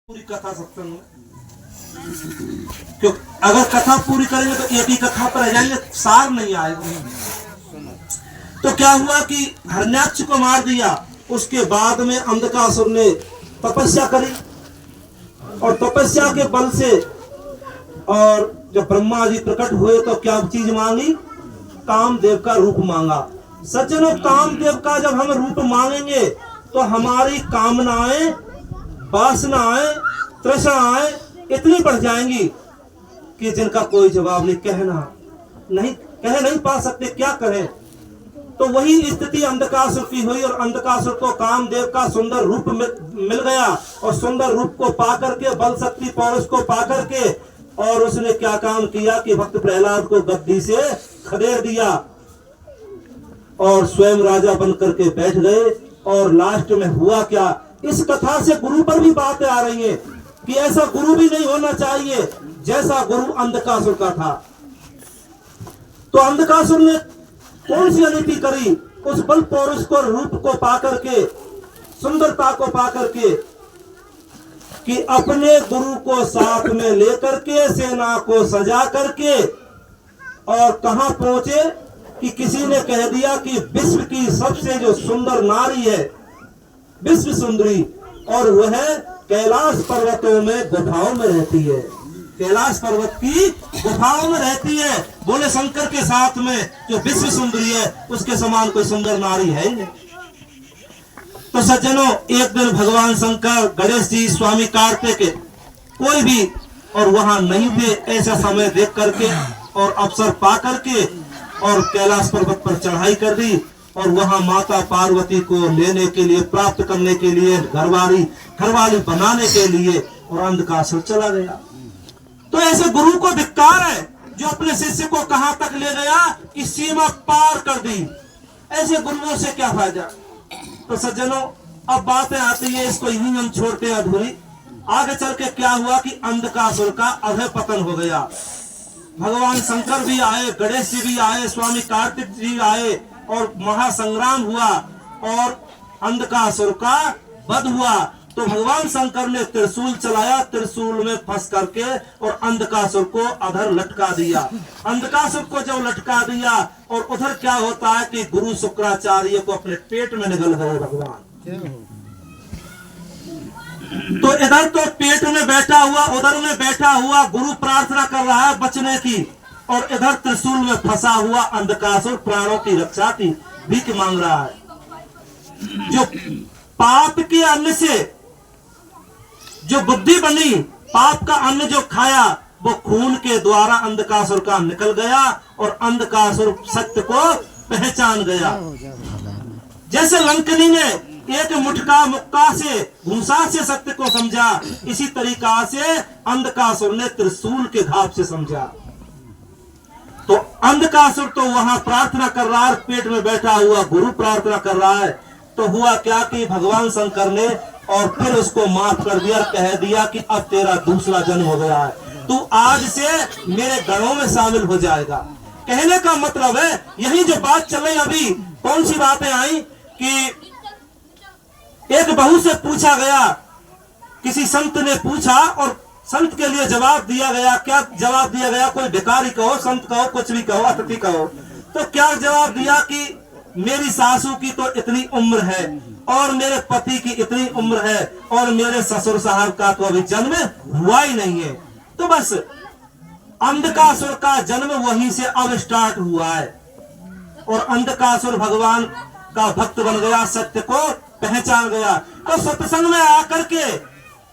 पूरी कथा सत्संग में, क्यों अगर कथा पूरी करेंगे तो एक ही कथा पर रह जाएंगे, सार नहीं आएगा। तो क्या हुआ कि हिरण्याक्ष को मार दिया। उसके बाद में अंधकासुर ने तपस्या करी और तपस्या के बल से और जब ब्रह्मा जी प्रकट हुए तो क्या चीज मांगी? कामदेव का रूप मांगा। सज्जनों, कामदेव का जब हम रूप मांगेंगे तो हमारी कामनाएं, वासनाएं, तृष्णाएं इतनी बढ़ जाएंगी कि जिनका कोई जवाब नहीं, कह नहीं पा सकते, क्या कहें। तो वही स्थिति अंधकासुर की हुई और अंधकासुर को कामदेव का सुंदर रूप मिल गया और सुंदर रूप को पा करके, बल शक्ति पौरुष को पा करके, और उसने क्या काम किया कि भक्त प्रहलाद को गद्दी से खदेड़ दिया और स्वयं राजा बन करके बैठ गए। और लास्ट में हुआ क्या? इस कथा से गुरु पर भी बातें आ रही हैं कि ऐसा गुरु भी नहीं होना चाहिए जैसा गुरु अंधकासुर का था। तो अंधकासुर ने कौन सी अनीति करी? उस बल पौरुष को, रूप को पा करके, सुंदरता को पा करके, कि अपने गुरु को साथ में लेकर के, सेना को सजा करके, और कहां पहुंचे कि किसी ने कह दिया कि विश्व की सबसे जो सुंदर नारी है, विश्व सुंदरी, और वह कैलाश पर्वतों में गुफाओं में रहती है। कैलाश पर्वत की गुफाओं में रहती है। बोले शंकर के साथ में जो विश्व सुंदरी है, उसके समान कोई सुंदर नारी है ही नहीं। तो सज्जनों, एक दिन भगवान शंकर, गणेश जी, स्वामी कार्तिक, कोई भी और वहां नहीं थे। ऐसा समय देख करके और अवसर पा करके और कैलाश पर्वत पर चढ़ाई कर दी और वहां माता पार्वती को लेने के लिए, प्राप्त करने के लिए, घरवाली बनाने के लिए, और अंधकासुर चला गया। तो ऐसे गुरु को धिक्कार है जो अपने शिष्य को कहां तक ले गया कि सीमा पार कर दी। ऐसे गुरुओं से क्या फायदा? तो सज्जनों, अब बातें आती है, इसको यहीं हम छोड़ते हैं अधूरी। आगे चल के क्या हुआ कि अंधकासुर का अधः पतन हो गया। भगवान शंकर भी आए, गणेश जी भी आए, स्वामी कार्तिक जी आए और महासंग्राम हुआ और अंधकासुर का वध हुआ। तो भगवान शंकर ने त्रिशूल चलाया, त्रिशूल में फंस करके और अंधकासुर को अधर लटका दिया। अंधकासुर को जब लटका दिया और उधर क्या होता है कि गुरु शुक्राचार्य को अपने पेट में निगल गए भगवान। तो इधर तो पेट में बैठा हुआ, उधर में बैठा हुआ गुरु प्रार्थना कर रहा है बचने की, और इधर त्रिशूल में फंसा हुआ अंधकासुर प्राणों की रक्षा की भीख मांग रहा है। जो पाप के अन्न से जो बुद्धि बनी, पाप का अन्न जो खाया, वो खून के द्वारा अंधकासुर का निकल गया और अंधकासुर सत्य को पहचान गया। जैसे लंकनी ने एक मुक्का से, भूसा से सत्य को समझा, इसी तरीका से अंधकासुर ने त्रिशूल के घाव से समझा। तो अंधकासुर तो वहां प्रार्थना कर रहा है, पेट में बैठा हुआ गुरु प्रार्थना कर रहा है। तो हुआ क्या कि भगवान शंकर ने और फिर उसको माफ कर दिया, कह दिया कि अब तेरा दूसरा जन्म हो गया है, तू आज से मेरे गणों में शामिल हो जाएगा। कहने का मतलब है, यही जो बात चल रही अभी, कौन सी बातें आई कि एक बहू से पूछा गया, किसी संत ने पूछा और संत के लिए जवाब दिया गया। क्या जवाब दिया गया? कोई भिखारी कहो, संत कहो, कुछ भी कहो, अतिथि कहो। तो क्या जवाब दिया कि मेरी सासू की तो इतनी उम्र है और मेरे पति की इतनी उम्र है और मेरे ससुर साहब का तो अभी जन्म हुआ ही नहीं है। तो बस अंधकासुर का जन्म वहीं से अब स्टार्ट हुआ है और अंधकासुर भगवान का भक्त बन गया, सत्य को पहचान गया। तो सत्संग में आकर के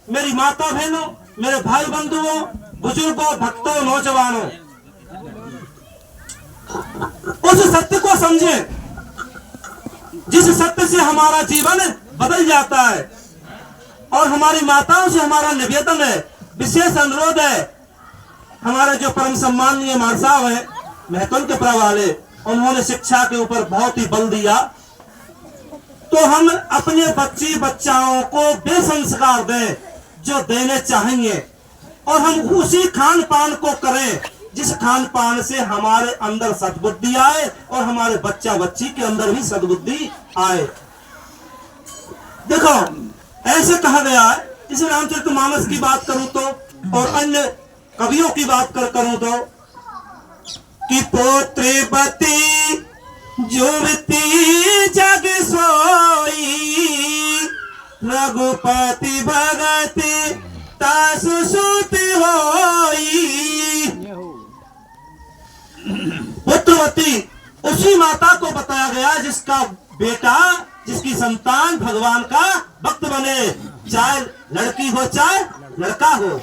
मेरी माता बहनों, मेरे भाई बंधुओं, बुजुर्गों, भक्तों, नौजवानों, उस सत्य को समझें जिस सत्य से हमारा जीवन बदल जाता है। और हमारी माताओं से हमारा निवेदन है, विशेष अनुरोध है, हमारे जो परम सम्माननीय मां साहब है, महतुल के प्रवाले, उन्होंने शिक्षा के ऊपर बहुत ही बल दिया। तो हम अपने बच्चाओं को वे संस्कार दें जो देने चाहेंगे और हम उसी खान पान को करें जिस खान पान से हमारे अंदर सद्बुद्धि आए और हमारे बच्चा बच्ची के अंदर भी सद्बुद्धि आए। देखो, ऐसे कहा गया है इस रामचरितमानस की बात करूं तो और अन्य कवियों की बात करूं तो कि पोत्रवती जुवती जग सोई रघुपति भगत तासु सुत होई। पुत्रवती उसी माता को बताया गया जिसका बेटा, जिसकी संतान भगवान का भक्त बने, चाहे लड़की हो चाहे लड़का हो।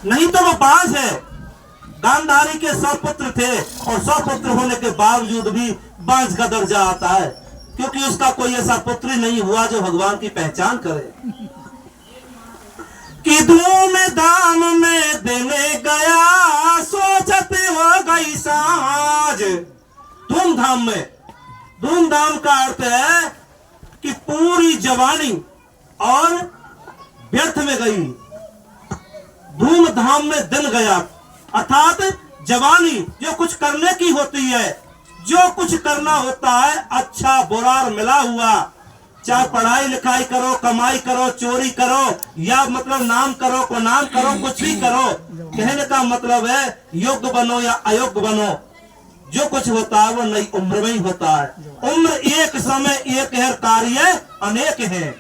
नहीं तो वो बाज है। गांधारी के 100 पुत्र थे और 100 पुत्र होने के बावजूद भी बाज का दर्जा आता है, क्योंकि उसका कोई ऐसा पुत्र नहीं हुआ जो भगवान की पहचान करे। कि धूम धाम में देने गया सोचते हो गई साज। धूमधाम में, धूमधाम का अर्थ है कि पूरी जवानी और व्यर्थ में गई। धूमधाम में दिन गया अर्थात जवानी जो कुछ करने की होती है, जो कुछ करना होता है, अच्छा बुरा मिला हुआ, चाहे पढ़ाई लिखाई करो, कमाई करो, चोरी करो, या मतलब नाम करो को नाम करो, कुछ भी करो, कहने का मतलब है योग्य बनो या अयोग्य बनो, जो कुछ होता है वो नई उम्र में ही होता है। उम्र एक समय एक है, कार्य अनेक है।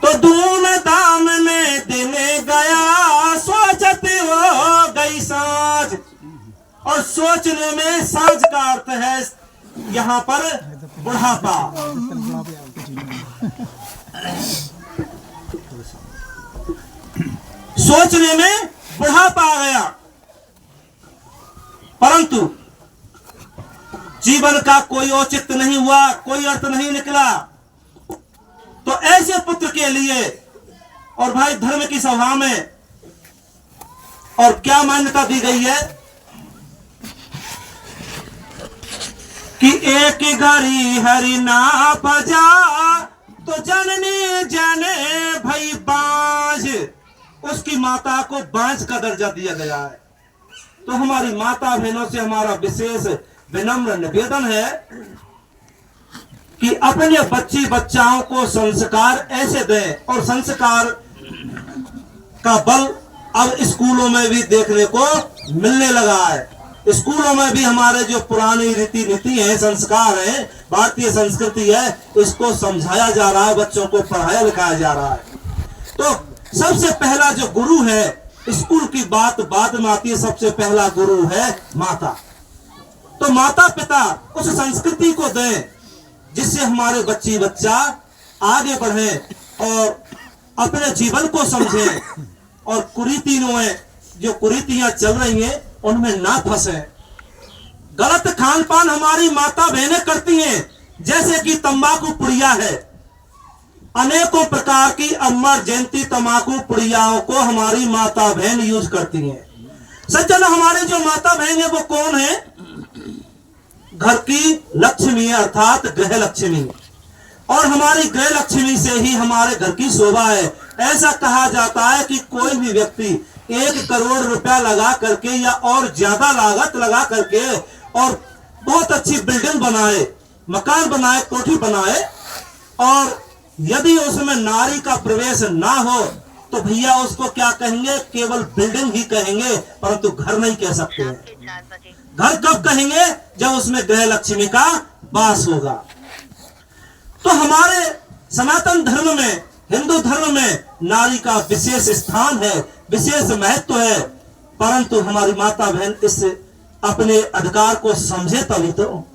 तो धूम धाम में देने गया सोचते हो गई साँझ। और सोचने में साँझ का अर्थ है यहाँ पर बुढ़ापा। सोचने में बुढ़ापा आ गया, परंतु जीवन का कोई औचित्य नहीं हुआ, कोई अर्थ नहीं निकला। तो ऐसे पुत्र के लिए, और भाई धर्म की सभा में और क्या मान्यता दी गई है कि एक घड़ी हरि ना भजा तो जननी जने भई बांझ। उसकी माता को बांझ का दर्जा दिया गया है। तो हमारी माता बहनों से हमारा विशेष विनम्र निवेदन है कि अपने बच्ची बच्चाओं को संस्कार ऐसे दें, और संस्कार का बल अब स्कूलों में भी देखने को मिलने लगा है। स्कूलों में भी हमारे जो पुरानी रीति नीति है, संस्कार है, भारतीय संस्कृति है, इसको समझाया जा रहा है, बच्चों को पढ़ाया लिखाया जा रहा है। तो सबसे पहला जो गुरु है, स्कूल की बात बाद में आती है, सबसे पहला गुरु है माता। तो माता पिता उस संस्कृति को दें जिससे हमारे बच्ची बच्चा आगे बढ़े और अपने जीवन को समझे, और कुरीतियों में जो कुरीतियां चल रही हैं उनमें ना फंसे। गलत खान पान हमारी माता बहनें करती हैं, जैसे कि तंबाकू पुड़िया है। अनेकों प्रकार की अमर जयंती तंबाकू पुड़ियाओं को हमारी माता बहन यूज करती हैं। सज्जन, हमारे जो माता बहन है वो कौन है? घर की लक्ष्मी है, अर्थात गृह लक्ष्मी। और हमारी गृह लक्ष्मी से ही हमारे घर की शोभा है। ऐसा कहा जाता है कि कोई भी व्यक्ति 1 करोड़ रुपया लगा करके या और ज्यादा लागत लगा करके और बहुत अच्छी बिल्डिंग बनाए, मकान बनाए, कोठी बनाए, और यदि उसमें नारी का प्रवेश ना हो तो भैया उसको क्या कहेंगे? केवल बिल्डिंग ही कहेंगे, परंतु घर नहीं कह सकते हैं। घर कब कहेंगे? जब उसमें गृह लक्ष्मी का वास होगा। तो हमारे सनातन धर्म में, हिंदू धर्म में नारी का विशेष स्थान है, विशेष महत्व है, परंतु हमारी माता बहन इस अपने अधिकार को समझे तभी तो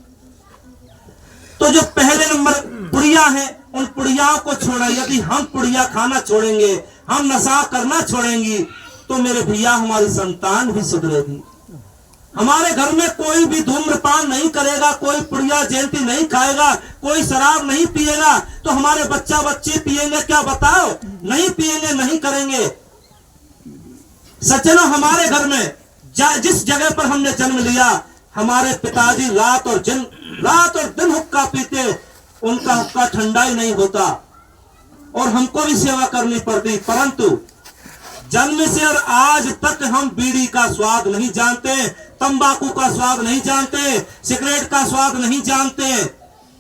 जो पहले नंबर पुड़िया है, उन पुड़ियाओं को छोड़ा। यदि हम पुड़िया खाना छोड़ेंगे, हम नशा करना छोड़ेंगी, तो मेरे भैया हमारी संतान भी सुधरेगी। हमारे घर में कोई भी धूम्रपान नहीं करेगा, कोई पुड़िया जयंती नहीं खाएगा, कोई शराब नहीं पिएगा, तो हमारे बच्चा बच्चे पिएंगे क्या? बताओ, नहीं पिएंगे, नहीं करेंगे। सज्जनों, हमारे घर में जिस जगह पर हमने जन्म लिया, हमारे पिताजी रात और दिन हुक्का पीते, उनका हुक्का ठंडा ही नहीं होता और हमको भी सेवा करनी पड़ती, परंतु जन्म से और आज तक हम बीड़ी का स्वाद नहीं जानते, तंबाकू का स्वाद नहीं जानते, सिगरेट का स्वाद नहीं जानते।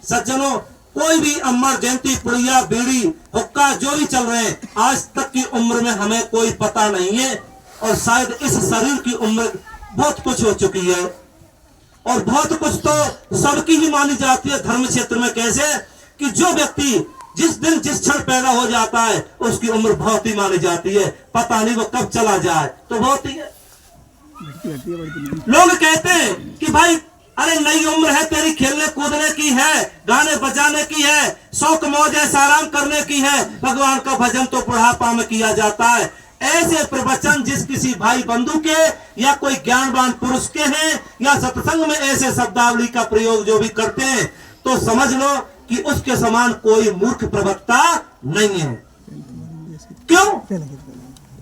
सज्जनों, कोई भी अमर जयंती पुड़िया बीड़ी हुक्का जो भी चल रहे हैं, आज तक की उम्र में हमें कोई पता नहीं है। और शायद इस शरीर की उम्र बहुत कुछ हो चुकी है, और बहुत कुछ तो सबकी ही मानी जाती है धर्म क्षेत्र में। कैसे कि जो व्यक्ति जिस दिन जिस क्षण पैदा हो जाता है उसकी उम्र बहुत ही मानी जाती है, पता नहीं वो कब चला जाए, तो बहुत ही है। लोग कहते हैं कि भाई अरे नई उम्र है तेरी, खेलने कूदने की है, गाने बजाने की है, शौक मौज ऐसा आराम करने की है, भगवान का भजन तो बुढ़ापा में किया जाता है। ऐसे प्रवचन जिस किसी भाई बंधु के या कोई ज्ञानवान पुरुष के हैं, या सत्संग में ऐसे शब्दावली का प्रयोग जो भी करते हैं, तो समझ लो कि उसके समान कोई मूर्ख प्रवक्ता नहीं है। क्यों?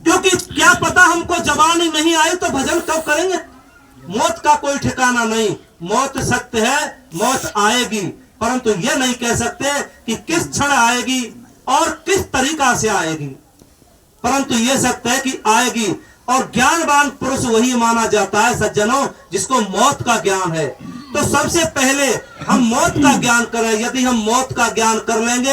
क्योंकि क्या पता हमको जवानी नहीं आई तो भजन कब करेंगे। मौत का कोई ठिकाना नहीं, मौत सत्य है, मौत आएगी, परंतु यह नहीं कह सकते कि किस क्षण आएगी और किस तरीका से आएगी, परंतु यह सत्य है कि आएगी। और ज्ञानवान पुरुष वही माना जाता है सज्जनों जिसको मौत का ज्ञान है। तो सबसे पहले हम मौत का ज्ञान करें। यदि हम मौत का ज्ञान कर लेंगे